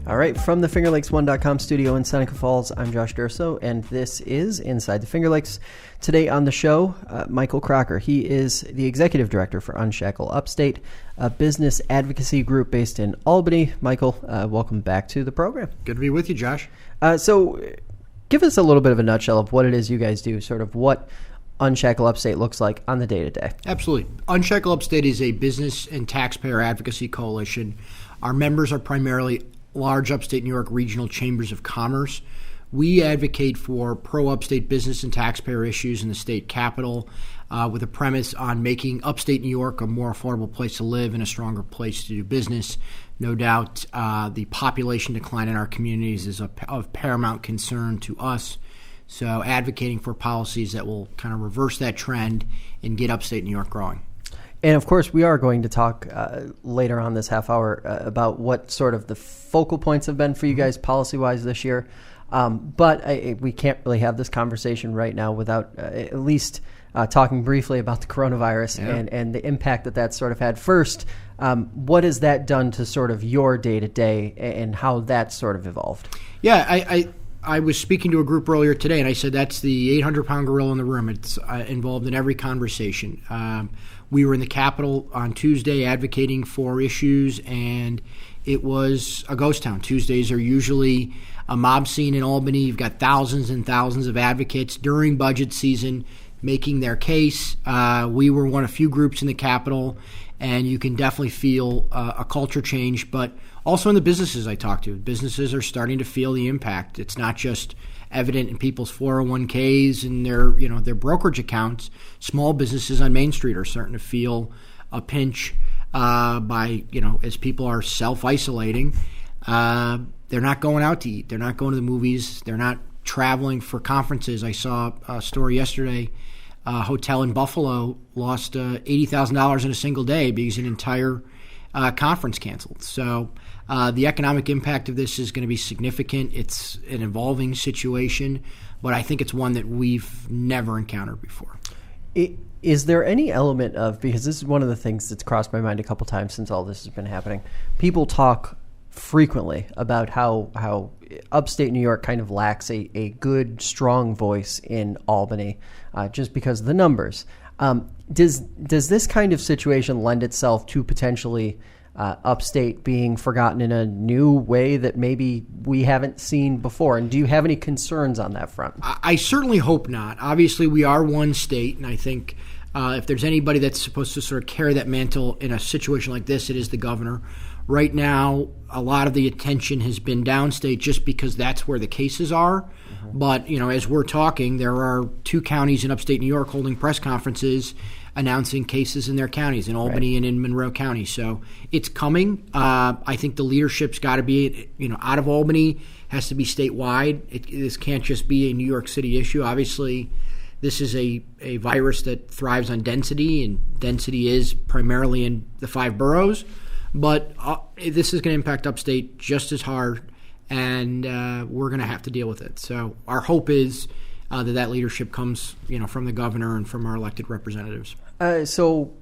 All right, from the FingerLakes1.com studio in Seneca Falls, I'm Josh Durso, and this is Inside the Finger Lakes. Today on the show, Michael Kracker. He is the executive director for Unshackle Upstate, a business advocacy group based in Albany. Michael, welcome back to the program. Good to be with you, Josh. So give us a little bit of a nutshell of what it is you guys do, sort of what Unshackle Upstate looks like on the day-to-day. Absolutely. Unshackle Upstate is a business and taxpayer advocacy coalition. Our members are primarily large upstate New York regional chambers of commerce. We advocate for pro-upstate business and taxpayer issues in the state capital with a premise on making upstate New York a more affordable place to live and a stronger place to do business. No doubt the population decline in our communities is of paramount concern to us. So advocating for policies that will kind of reverse that trend and get upstate New York growing. And of course, we are going to talk later on this half hour about what sort of the focal points have been for you guys policy-wise this year. But we can't really have this conversation right now without at least talking briefly about the coronavirus and the impact that that's sort of had. First, what has that done to sort of your day-to-day and how that's sort of evolved? Yeah, I was speaking to a group earlier today, and I said that's the 800-pound gorilla in the room. It's involved in every conversation. We were in the Capitol on Tuesday advocating for issues, and it was a ghost town. Tuesdays are usually a mob scene in Albany. You've got thousands and thousands of advocates during budget season making their case. We were one of few groups in the Capitol, and you can definitely feel a culture change, but also in the businesses I talk to. Businesses are starting to feel the impact. It's not just evident in people's 401ks and their brokerage accounts. Small businesses on Main Street are starting to feel a pinch by as people are self-isolating. They're not going out to eat. They're not going to the movies. They're not traveling for conferences. I saw a story yesterday. A hotel in Buffalo lost $80,000 in a single day because an entire conference canceled. So the economic impact of this is going to be significant. It's an evolving situation, but I think it's one that we've never encountered before. Is there any element of, because this is one of the things that's crossed my mind a couple times since all this has been happening, people talk frequently about how upstate New York kind of lacks a good, strong voice in Albany just because of the numbers. Does this kind of situation lend itself to potentially upstate being forgotten in a new way that maybe we haven't seen before? And do you have any concerns on that front? I certainly hope not. Obviously, we are one state, and I think if there's anybody that's supposed to sort of carry that mantle in a situation like this, it is the governor. Right now, a lot of the attention has been downstate just because that's where the cases are. Mm-hmm. But, as we're talking, there are 2 counties in upstate New York holding press conferences announcing cases in their counties, in Albany and in Monroe County. So it's coming. I think the leadership's got to be, out of Albany, has to be statewide. This can't just be a New York City issue. Obviously, this is a virus that thrives on density, and density is primarily in the 5 boroughs. But this is going to impact upstate just as hard, and we're going to have to deal with it. So our hope is that leadership comes, from the governor and from our elected representatives. So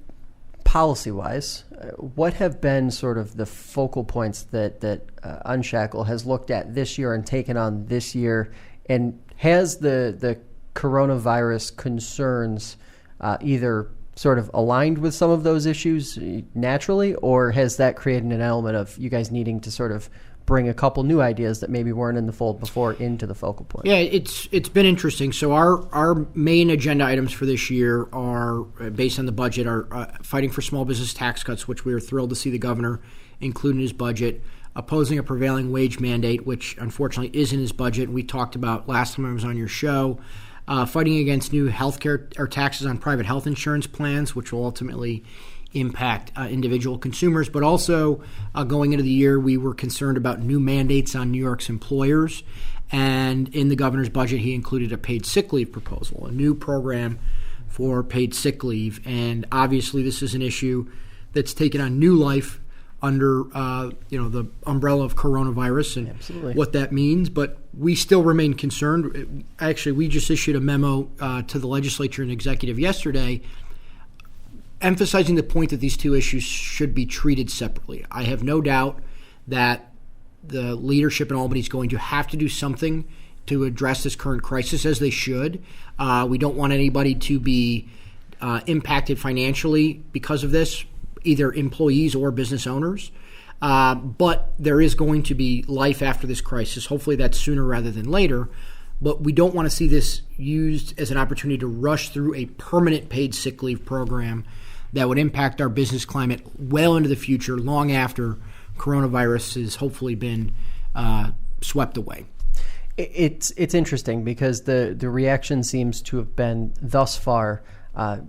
policy-wise, what have been sort of the focal points that Unshackle has looked at this year and taken on this year? And has the coronavirus concerns either sort of aligned with some of those issues naturally, or has that created an element of you guys needing to sort of bring a couple new ideas that maybe weren't in the fold before into the focal point? Yeah, it's been interesting. So our main agenda items for this year are, based on the budget, are fighting for small business tax cuts, which we are thrilled to see the governor include in his budget, opposing a prevailing wage mandate, which unfortunately is in his budget. We talked about last time I was on your show. Fighting against new healthcare or taxes on private health insurance plans, which will ultimately impact individual consumers. But also going into the year, we were concerned about new mandates on New York's employers. And in the governor's budget, he included a paid sick leave proposal, a new program for paid sick leave. And obviously, this is an issue that's taken on new life under the umbrella of coronavirus and what that means, but we still remain concerned. Actually, we just issued a memo to the legislature and executive yesterday emphasizing the point that these two issues should be treated separately. I have no doubt that the leadership in Albany is going to have to do something to address this current crisis, as they should. We don't want anybody to be impacted financially because of this, either employees or business owners. But there is going to be life after this crisis. Hopefully that's sooner rather than later. But we don't want to see this used as an opportunity to rush through a permanent paid sick leave program that would impact our business climate well into the future, long after coronavirus has hopefully been swept away. It's interesting because the reaction seems to have been thus far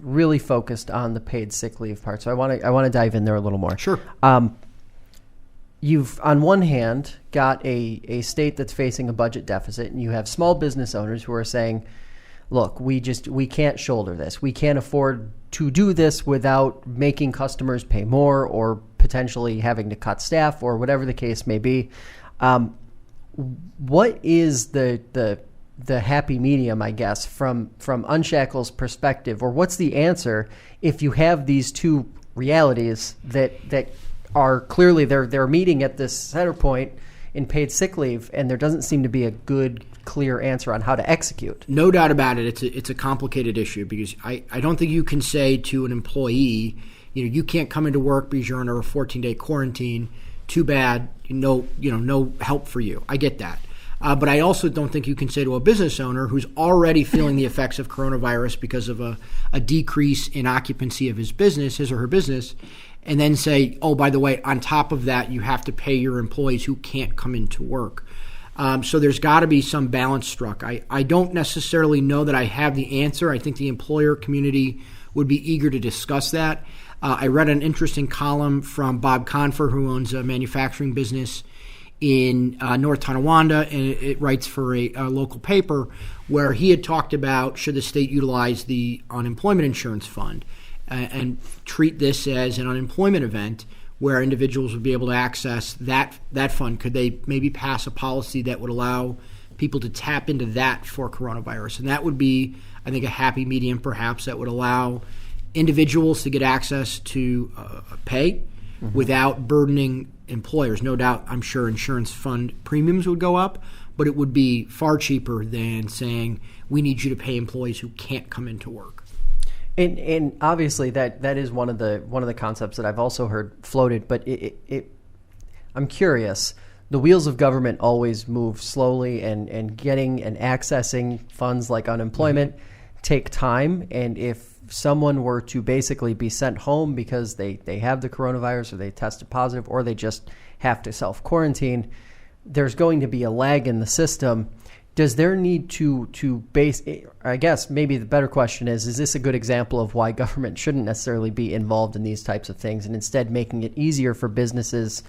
really focused on the paid sick leave part. So I want to dive in there a little more. Sure. You've on one hand got a state that's facing a budget deficit, and you have small business owners who are saying, look, we can't shoulder this. We can't afford to do this without making customers pay more or potentially having to cut staff or whatever the case may be. What is the happy medium, I guess, from Unshackle's perspective, or what's the answer if you have these two realities that are clearly they're meeting at this center point in paid sick leave, and there doesn't seem to be a good, clear answer on how to execute? No doubt about it. It's a complicated issue because I don't think you can say to an employee, you can't come into work because you're under a 14-day quarantine. Too bad, no help for you. I get that. But I also don't think you can say to a business owner who's already feeling the effects of coronavirus because of a decrease in occupancy of his or her business, and then say, oh, by the way, on top of that, you have to pay your employees who can't come into work. So there's got to be some balance struck. I don't necessarily know that I have the answer. I think the employer community would be eager to discuss that. I read an interesting column from Bob Confer, who owns a manufacturing business in North Tonawanda, and it writes for a local paper, where he had talked about should the state utilize the unemployment insurance fund and treat this as an unemployment event where individuals would be able to access that fund. Could they maybe pass a policy that would allow people to tap into that for coronavirus? And that would be, I think, a happy medium perhaps that would allow individuals to get access to pay without burdening employers. No doubt, I'm sure insurance fund premiums would go up, but it would be far cheaper than saying we need you to pay employees who can't come into work. And obviously that is one of the concepts that I've also heard floated, but I'm curious. The wheels of government always move slowly, and getting and accessing funds like unemployment take time. And if someone were to basically be sent home because they have the coronavirus or they tested positive or they just have to self-quarantine, there's going to be a lag in the system. Does there need to base, I guess maybe the better question is this a good example of why government shouldn't necessarily be involved in these types of things and instead making it easier for businesses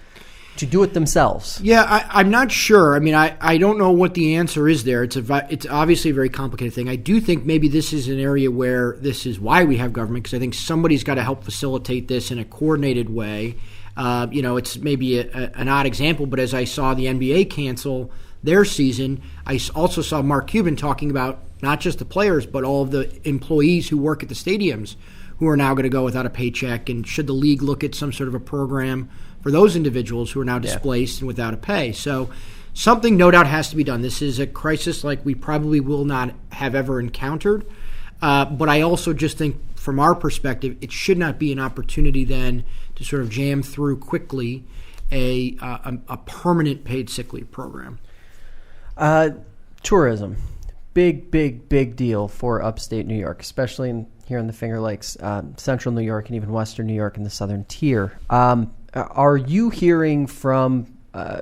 to do it themselves? Yeah, I'm not sure. I mean, I don't know what the answer is there. It's obviously a very complicated thing. I do think maybe this is an area where this is why we have government, because I think somebody's got to help facilitate this in a coordinated way. It's maybe an odd example, but as I saw the NBA cancel their season, I also saw Mark Cuban talking about not just the players, but all of the employees who work at the stadiums who are now going to go without a paycheck. And should the league look at some sort of a program for those individuals who are now displaced and without a pay? So something no doubt has to be done. This is a crisis like we probably will not have ever encountered. But I also just think from our perspective, it should not be an opportunity then to sort of jam through quickly a permanent paid sick leave program. Tourism, big deal for upstate New York, especially here in the Finger Lakes, central New York, and even western New York in the southern tier. Are you hearing from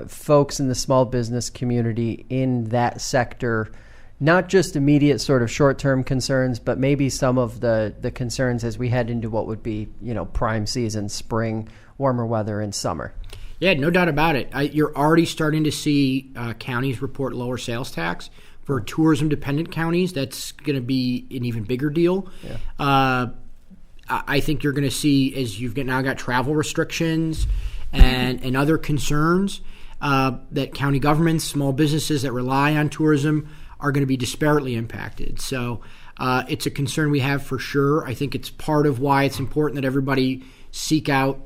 folks in the small business community in that sector, not just immediate sort of short-term concerns, but maybe some of the concerns as we head into what would be, prime season, spring, warmer weather, and summer? Yeah, no doubt about it. You're already starting to see counties report lower sales tax. For tourism-dependent counties, that's going to be an even bigger deal. Yeah. I think you're going to see, as you've now got travel restrictions and other concerns, that county governments, small businesses that rely on tourism are going to be disparately impacted. So it's a concern we have for sure. I think it's part of why it's important that everybody seek out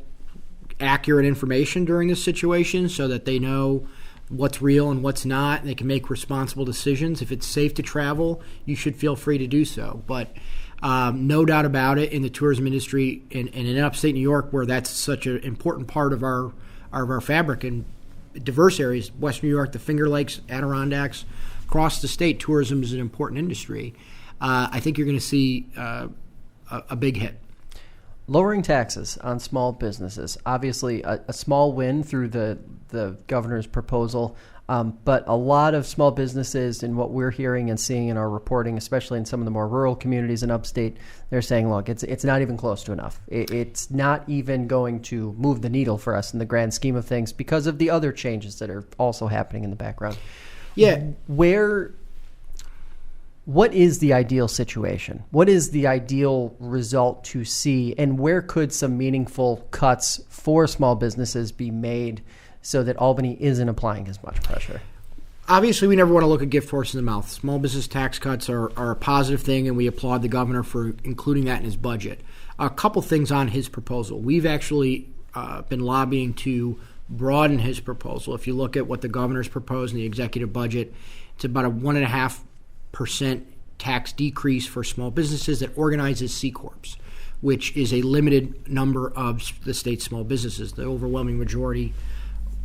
accurate information during this situation so that they know what's real and what's not. They can make responsible decisions. If it's safe to travel, you should feel free to do so. But no doubt about it, in the tourism industry and in upstate New York, where that's such an important part of our fabric and diverse areas, Western New York, the Finger Lakes, Adirondacks, across the state, tourism is an important industry. I think you're going to see a big hit. Lowering taxes on small businesses, obviously a small win through the governor's proposal, but a lot of small businesses, and what we're hearing and seeing in our reporting, especially in some of the more rural communities in upstate, they're saying, look, it's not even close to enough. It's not even going to move the needle for us in the grand scheme of things because of the other changes that are also happening in the background. Yeah. What is the ideal situation? What is the ideal result to see? And where could some meaningful cuts for small businesses be made so that Albany isn't applying as much pressure? Obviously, we never want to look a gift horse in the mouth. Small business tax cuts are a positive thing, and we applaud the governor for including that in his budget. A couple things on his proposal. We've actually been lobbying to broaden his proposal. If you look at what the governor's proposed in the executive budget, it's about a 1.5% tax decrease for small businesses that organize as C Corps, which is a limited number of the state's small businesses. The overwhelming majority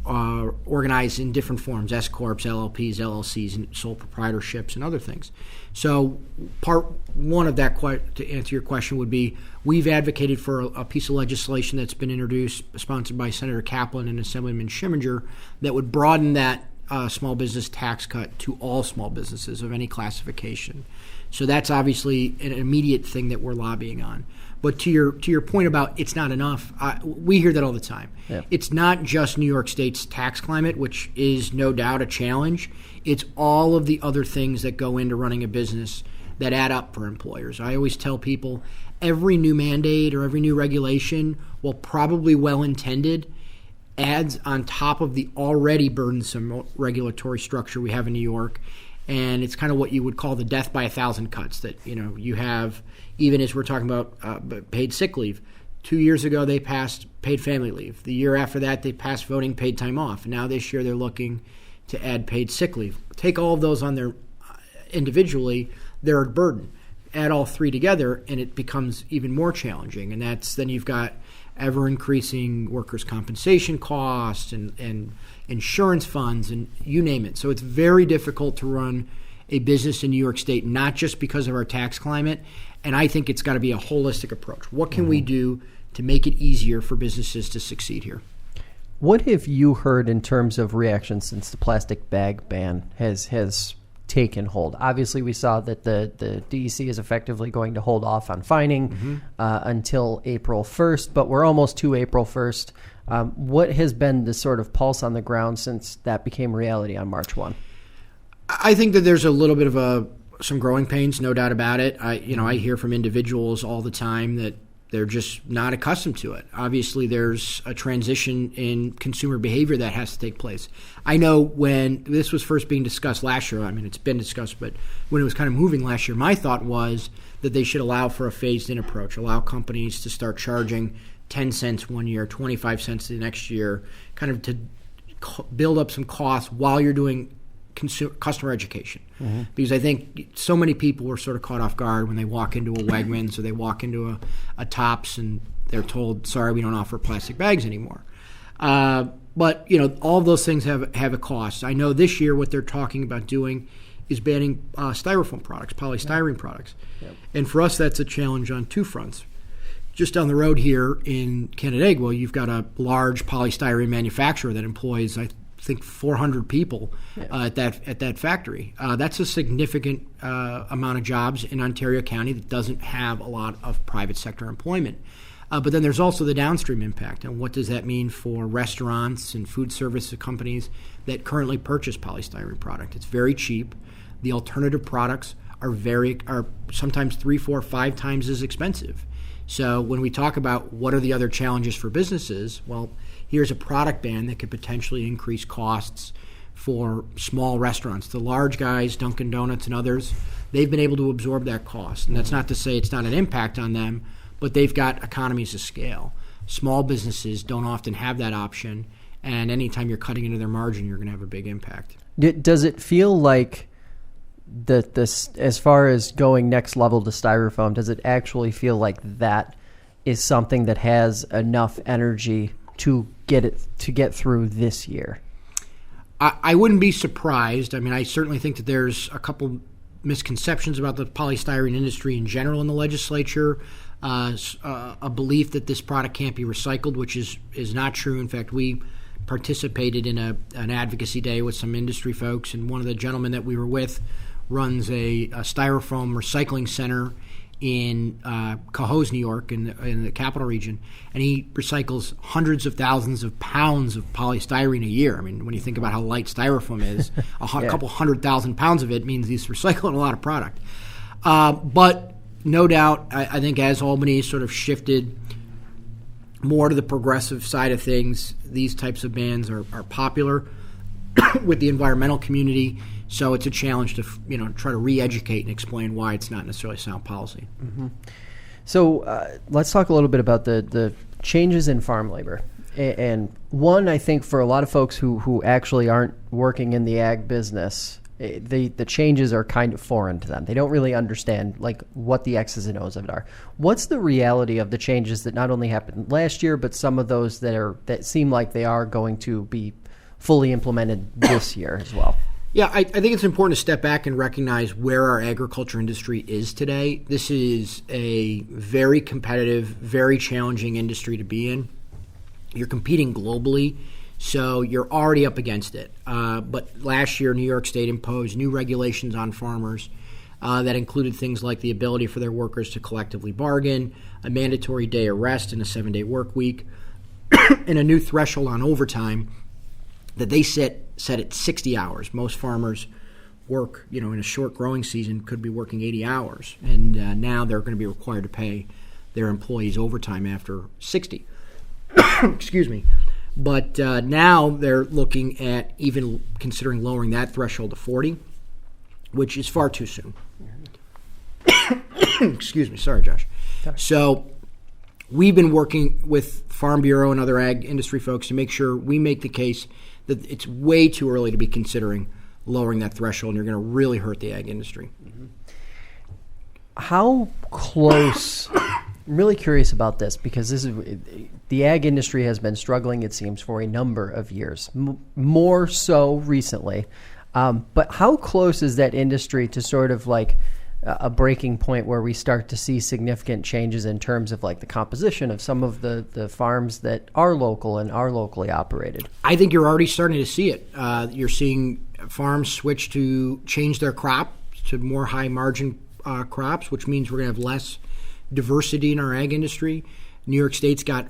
are organized in different forms: S Corps, LLPs, LLCs, and sole proprietorships and other things. So part one of that, to answer your question, would be we've advocated for a piece of legislation that's been introduced, sponsored by Senator Kaplan and Assemblyman Schimminger, that would broaden that small business tax cut to all small businesses of any classification. So that's obviously an immediate thing that we're lobbying on. But to your point about it's not enough, we hear that all the time. Yeah. It's not just New York State's tax climate, which is no doubt a challenge. It's all of the other things that go into running a business that add up for employers. I always tell people every new mandate or every new regulation, while probably well-intended, adds on top of the already burdensome regulatory structure we have in New York. And it's kind of what you would call the death by 1,000 cuts that, you have, even as we're talking about paid sick leave. 2 years ago, they passed paid family leave. The year after that, they passed voting paid time off. And now this year, they're looking to add paid sick leave. Take all of those on their individually, they're a burden. Add all three together, and it becomes even more challenging. And then you've got ever-increasing workers' compensation costs and insurance funds and you name it. So it's very difficult to run a business in New York State, not just because of our tax climate. And I think it's got to be a holistic approach. What can we do to make it easier for businesses to succeed here? What have you heard in terms of reaction since the plastic bag ban has taken hold? Obviously, we saw that the DEC is effectively going to hold off on fining until April 1st, but we're almost to April 1st. What has been the sort of pulse on the ground since that became reality on March 1? I think that there's a little bit of some growing pains, no doubt about it. I hear from individuals all the time that they're just not accustomed to it. Obviously, there's a transition in consumer behavior that has to take place. I know when this was first being discussed last year, it's been discussed, but when it was kind of moving last year, my thought was that they should allow for a phased-in approach, allow companies to start charging 10 cents one year, 25 cents the next year, kind of to build up some costs while you're doing customer education. Because I think so many people were sort of caught off guard when they walk into a Wegmans or they walk into a Tops and they're told, sorry, we don't offer plastic bags anymore. But all of those things have a cost. I know this year what they're talking about doing is banning styrofoam products, polystyrene products. Yep. And for us, that's a challenge on two fronts. Just down the road here in Canandaigua, you've got a large polystyrene manufacturer that employs, I think, 400 people at that factory. That's a significant amount of jobs in Ontario County that doesn't have a lot of private sector employment. But then there's also the downstream impact. And what does that mean for restaurants and food service companies that currently purchase polystyrene product? It's very cheap. The alternative products are sometimes 3, 4, 5 times as expensive. So when we talk about what are the other challenges for businesses, well, here's a product ban that could potentially increase costs for small restaurants. The large guys, Dunkin' Donuts and others, they've been able to absorb that cost. And that's not to say it's not an impact on them, but they've got economies of scale. Small businesses don't often have that option, And anytime you're cutting into their margin, you're going to have a big impact. Does it feel like this, as far as going next level to styrofoam, does it actually feel like that is something that has enough energy to get through this year? I wouldn't be surprised. I mean, I certainly think that there's a couple misconceptions about the polystyrene industry in general in the legislature. A belief that this product can't be recycled, which is not true. In fact, we participated in an advocacy day with some industry folks, and one of the gentlemen that we were with runs a styrofoam recycling center in Cohoes, New York, in the capital region, and he recycles hundreds of thousands of pounds of polystyrene a year. I mean, when you think about how light styrofoam is, a couple 100,000 pounds of it means he's recycling a lot of product. But no doubt, I think as Albany sort of shifted more to the progressive side of things, these types of bans are popular with the environmental community. So it's a challenge to try to re-educate and explain why it's not necessarily sound policy. Mm-hmm. So let's talk a little bit about the changes in farm labor. And one, I think for a lot of folks who actually aren't working in the ag business, the changes are kind of foreign to them. They don't really understand what the X's and O's of it are. What's the reality of the changes that not only happened last year, but some of those that seem like they are going to be fully implemented this year as well? Yeah, I think it's important to step back and recognize where our agriculture industry is today. This is a very competitive, very challenging industry to be in. You're competing globally, so you're already up against it. But last year, New York State imposed new regulations on farmers that included things like the ability for their workers to collectively bargain, a mandatory day of rest and a 7-day work week, and a new threshold on overtime that they set at 60 hours. Most farmers work, in a short growing season, could be working 80 hours. And now they're going to be required to pay their employees overtime after 60. Excuse me. But now they're looking at even considering lowering that threshold to 40, which is far too soon. Excuse me. Sorry, Josh. Sorry. So we've been working with Farm Bureau and other ag industry folks to make sure we make the case that it's way too early to be considering lowering that threshold, and you're going to really hurt the ag industry. Mm-hmm. How close? I'm really curious about this because the ag industry has been struggling, it seems, for a number of years, more so recently. But how close is that industry to sort of like a breaking point where we start to see significant changes in terms of like the composition of some of the farms that are local and are locally operated? I think you're already starting to see it. You're seeing farms change their crop to more high margin crops, which means we're going to have less diversity in our ag industry. New York State's got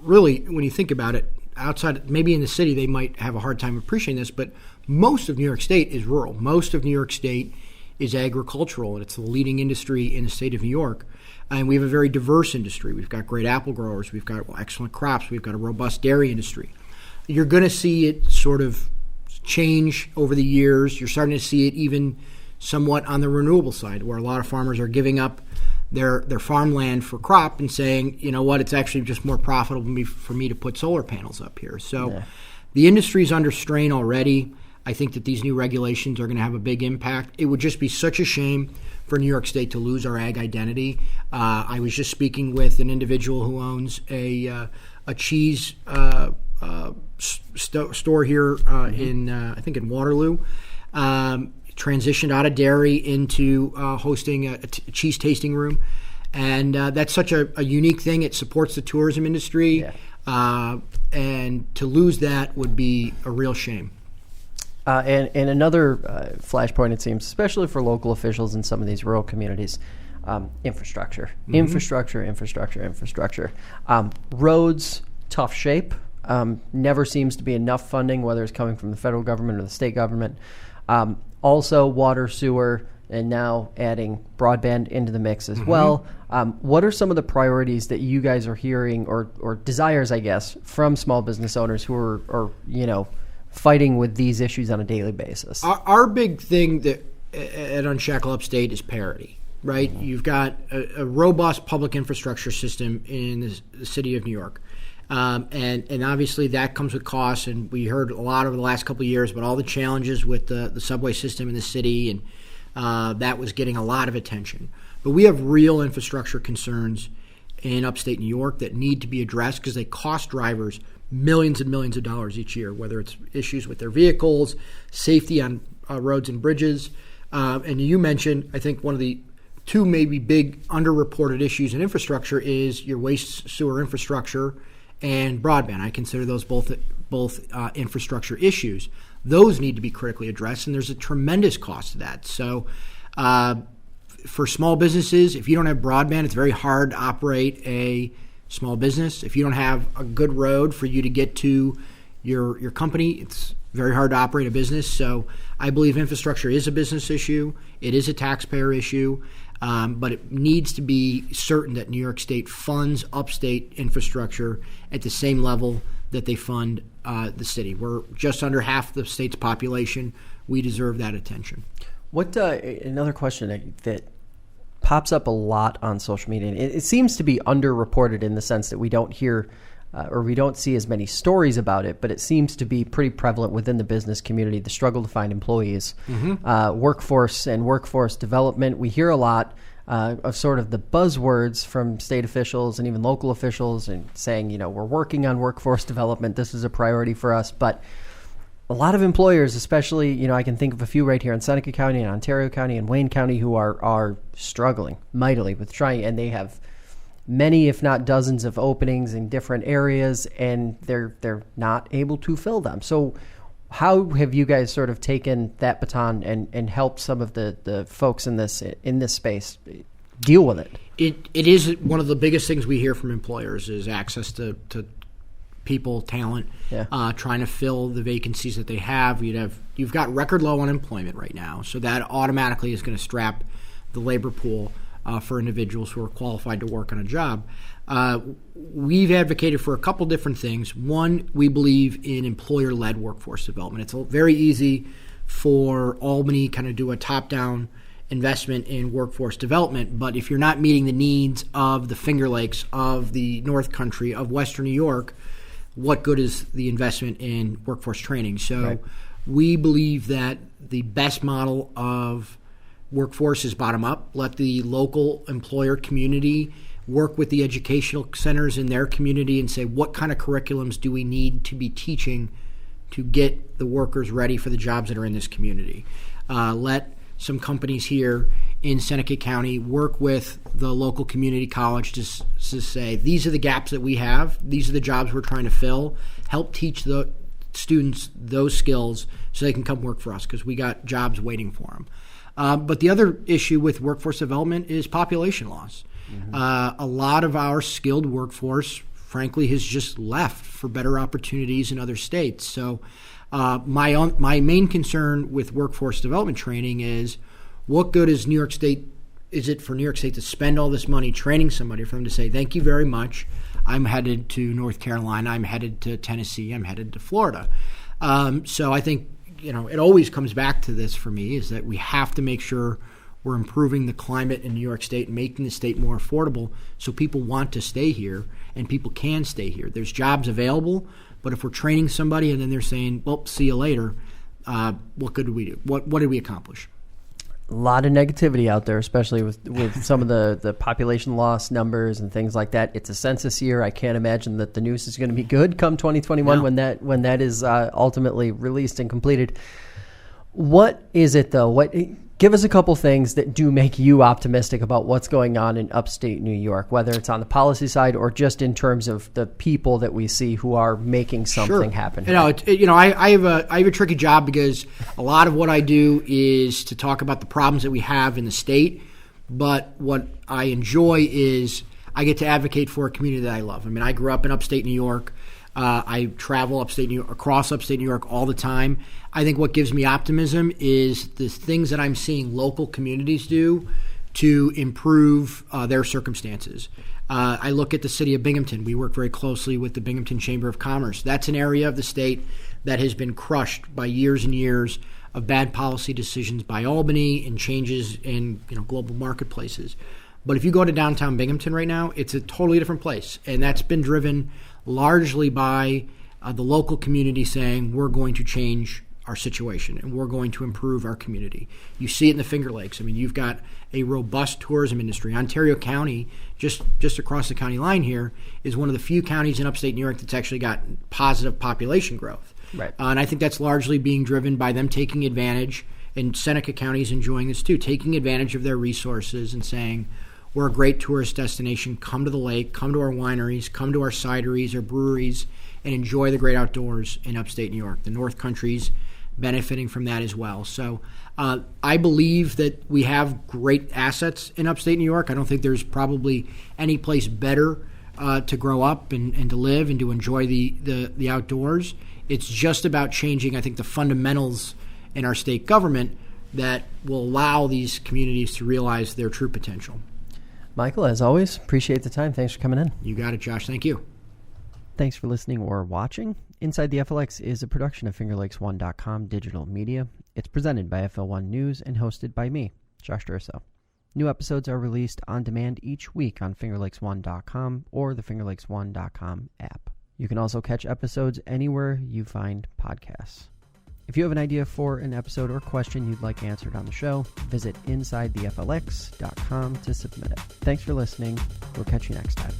really, when you think about it, outside, maybe in the city they might have a hard time appreciating this, but most of New York State is rural. Most of New York State is agricultural, and it's the leading industry in the state of New York. And we have a very diverse industry. We've got great apple growers. We've got excellent crops. We've got a robust dairy industry. You're going to see it sort of change over the years. You're starting to see it even somewhat on the renewable side, where a lot of farmers are giving up their farmland for crop and saying, you know what, it's actually just more profitable for me to put solar panels up here. So The industry's under strain already. I think that these new regulations are going to have a big impact. It would just be such a shame for New York State to lose our ag identity. I was just speaking with an individual who owns a cheese store here I think in Waterloo. Transitioned out of dairy into hosting a cheese tasting room. And that's such a unique thing. It supports the tourism industry. And to lose that would be a real shame. And another flashpoint, it seems, especially for local officials in some of these rural communities, infrastructure. Mm-hmm. Infrastructure. Roads, tough shape. Never seems to be enough funding, whether it's coming from the federal government or the state government. Also, water, sewer, and now adding broadband into the mix as well. What are some of the priorities that you guys are hearing or desires, I guess, from small business owners who are fighting with these issues on a daily basis? Our big thing that at Unshackle Upstate is parity, right? You've got a robust public infrastructure system in the city of New York. And obviously that comes with costs, and we heard a lot over the last couple of years about all the challenges with the subway system in the city, and that was getting a lot of attention. But we have real infrastructure concerns in upstate New York that need to be addressed because they cost drivers millions and millions of dollars each year, whether it's issues with their vehicles, safety on roads and bridges. And you mentioned, I think one of the two maybe big underreported issues in infrastructure is your waste sewer infrastructure and broadband. I consider those both infrastructure issues. Those need to be critically addressed, and there's a tremendous cost to that. So for small businesses, if you don't have broadband, it's very hard to operate a small business. If you don't have a good road for you to get to your company, it's very hard to operate a business. So I believe infrastructure is a business issue. It is a taxpayer issue. But it needs to be certain that New York State funds upstate infrastructure at the same level that they fund the city. We're just under half the state's population. We deserve that attention. What another question that pops up a lot on social media, and it seems to be underreported in the sense that we don't hear or we don't see as many stories about it, but it seems to be pretty prevalent within the business community, the struggle to find employees, workforce and workforce development. We hear a lot of sort of the buzzwords from state officials and even local officials and saying, we're working on workforce development. This is a priority for us. But a lot of employers, especially, I can think of a few right here in Seneca County and Ontario County and Wayne County who are struggling mightily with trying, and they have many, if not dozens, of openings in different areas, and they're not able to fill them. So how have you guys sort of taken that baton and helped some of the folks in this space deal with it? It is one of the biggest things we hear from employers is access to people, talent, trying to fill the vacancies that they have. You've got record low unemployment right now, so that automatically is going to strap the labor pool for individuals who are qualified to work on a job. We've advocated for a couple different things. One, we believe in employer-led workforce development. It's very easy for Albany kind of do a top-down investment in workforce development, but if you're not meeting the needs of the Finger Lakes, of the North Country, of Western New York, what good is the investment in workforce training? So we believe that the best model of workforce is bottom up. Let the local employer community work with the educational centers in their community and say, what kind of curriculums do we need to be teaching to get the workers ready for the jobs that are in this community? Let some companies here in Seneca County work with the local community college to say, these are the gaps that we have. These are the jobs we're trying to fill. Help teach the students those skills so they can come work for us because we got jobs waiting for them. But the other issue with workforce development is population loss. A lot of our skilled workforce, frankly, has just left for better opportunities in other states. So my main concern with workforce development training is what good is it for New York State to spend all this money training somebody for them to say, thank you very much, I'm headed to North Carolina, I'm headed to Tennessee, I'm headed to Florida. So I think it always comes back to this for me is that we have to make sure we're improving the climate in New York State and making the state more affordable so people want to stay here and people can stay here. There's jobs available, but if we're training somebody and then they're saying, well, see you later, what good did we do? What did we accomplish? A lot of negativity out there, especially with some of the population loss numbers and things like that. It's a census year. I can't imagine that the news is going to be good come 2021 when that is ultimately released and completed. What is it though? Give us a couple things that do make you optimistic about what's going on in upstate New York, whether it's on the policy side or just in terms of the people that we see who are making something happen. I have a tricky job because a lot of what I do is to talk about the problems that we have in the state. But what I enjoy is I get to advocate for a community that I love. I mean, I grew up in upstate New York. I travel across upstate New York all the time. I think what gives me optimism is the things that I'm seeing local communities do to improve their circumstances. I look at the city of Binghamton. We work very closely with the Binghamton Chamber of Commerce. That's an area of the state that has been crushed by years and years of bad policy decisions by Albany and changes in global marketplaces. But if you go to downtown Binghamton right now, it's a totally different place. And that's been driven largely by the local community saying we're going to change our situation and we're going to improve our community. You see it in the Finger Lakes. I mean, you've got a robust tourism industry. Ontario County, just across the county line here, is one of the few counties in upstate New York that's actually got positive population growth. Right. And I think that's largely being driven by them taking advantage, and Seneca County is enjoying this too, taking advantage of their resources and saying, we're a great tourist destination. Come to the lake, come to our wineries, come to our cideries, our breweries, and enjoy the great outdoors in upstate New York. The North Country's benefiting from that as well. So I believe that we have great assets in upstate New York. I don't think there's probably any place better to grow up and to live and to enjoy the outdoors. It's just about changing, I think, the fundamentals in our state government that will allow these communities to realize their true potential. Michael, as always, appreciate the time. Thanks for coming in. You got it, Josh. Thank you. Thanks for listening or watching. Inside the FLX is a production of FingerLakes1.com digital media. It's presented by FL1 News and hosted by me, Josh Durso. New episodes are released on demand each week on FingerLakes1.com or the FingerLakes1.com app. You can also catch episodes anywhere you find podcasts. If you have an idea for an episode or question you'd like answered on the show, visit InsideTheFLX.com to submit it. Thanks for listening. We'll catch you next time.